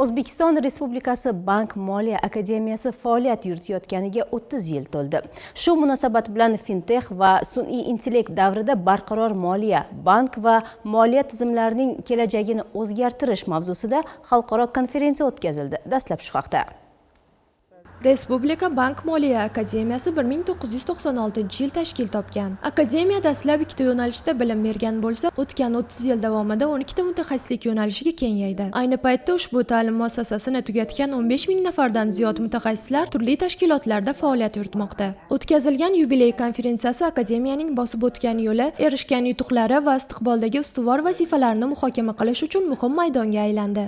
O'zbekiston Respublikasi Bank Moliya akademiyasi faoliyat yuritayotganiga 30 yil to'ldi. Shu munosabat bilan fintech va sun'iy intellekt davrida barqaror moliya, bank va moliya tizimlarining kelajagini o'zgartirish mavzusida xalqaro konferensiya o'tkazildi. Dastlab shu haqda. Respublika Bank Moliya akademiyasi 1996 yil tashkil topgan. Akademiya dastlab ikkita yo'nalishda bilim bergan bo'lsa, o'tgan 30 yil davomida 12 ta mutaxassislik yo'nalishiga kengaydi. Ayni paytda ushbu ta'lim muassasasini tugatgan 15 ming nafardan ziyod mutaxassislar turli tashkilotlarda faoliyat yuritmoqda. O'tkazilgan yubiley konferensiyasi akademiyaning bosib o'tgan yo'li, erishgan yutuqlari va istiqboldagi ustuvor vazifalarni muhokama qilish uchun muhim maydonga aylandi.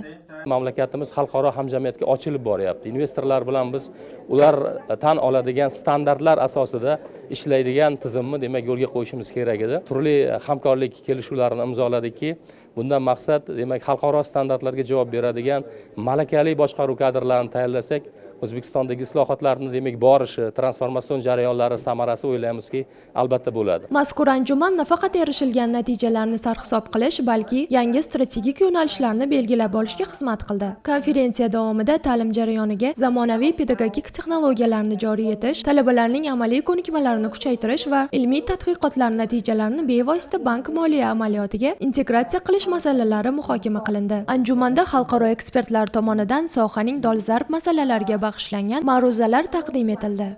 Mamlakatimiz xalqaro hamjamiyatga ochilib boryapti. Investorlar bilan biz ular tan oladigan standartlar asosida ishlaydigan tizimni demak yo'lga qo'yishimiz kerak edi. Turli hamkorlik kelishuvlarini imzoladikki, bundan maqsad demak xalqaro standartlarga javob beradigan malakali boshqaruv kadrlarini tayyorlasak, O'zbekistondagi islohotlarni demak borishi, transformatsion jarayonlari samarasi o'ylaymizki, albatta bo'ladi. Mazkur anjuman nafaqat erishilgan natijalarni sarhisob qilish, balki yangi strategik yo'nalishlarni belgilab olishga xizmat qildi. Konferensiya davomida ta'lim jarayoniga zamonaviy pedagogik texnologiyalarni joriy etish, talabalarning amaliy ko'nikmalarini kuchaytirish va ilmiy tadqiqotlar natijalarini bevosita bank moliya amaliyotiga integratsiya qilish masalalari muhokama qilindi. Anjumanda xalqaro ekspertlar tomonidan sohaning dolzarb masalalariga bag'ishlangan ma'ruzalar taqdim etildi.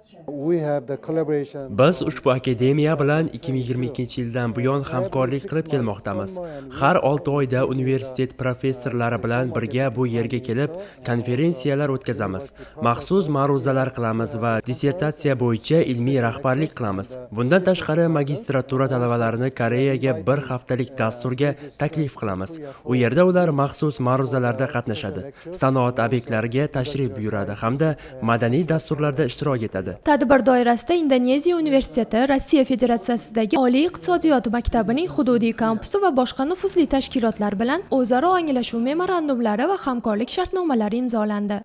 Biz ushbu akademiya bilan 2022-yildan buyon hamkorlik qilib kelmoqdamiz. Har 6 oyda universitet professorlari bilan birga bu yerga kelib, konferensiyalar o'tkazamiz. Maxsus ma'ruzalar qilamiz va dissertatsiya bo'yicha ilmiy rahbarlik qilamiz. Bundan tashqari magistratura talabalarini Koreyaga bir haftalik dasturga taklif qilamiz. U yerda ular maxsus ma'ruzalarda qatnashadi, sanoat obyektlariga tashrif buyuradi hamda madaniy dasturlarda ishtirok etadi. Tadbir doirasida Indoneziya universiteti, Rossiya Federatsiyasidagi Oliy iqtisodiyot maktabining hududiy kampusi va boshqa nufuzli tashkilotlar bilan o'zaro anglashuv memorandumlari va hamkorlik shartnomalari imzolandi.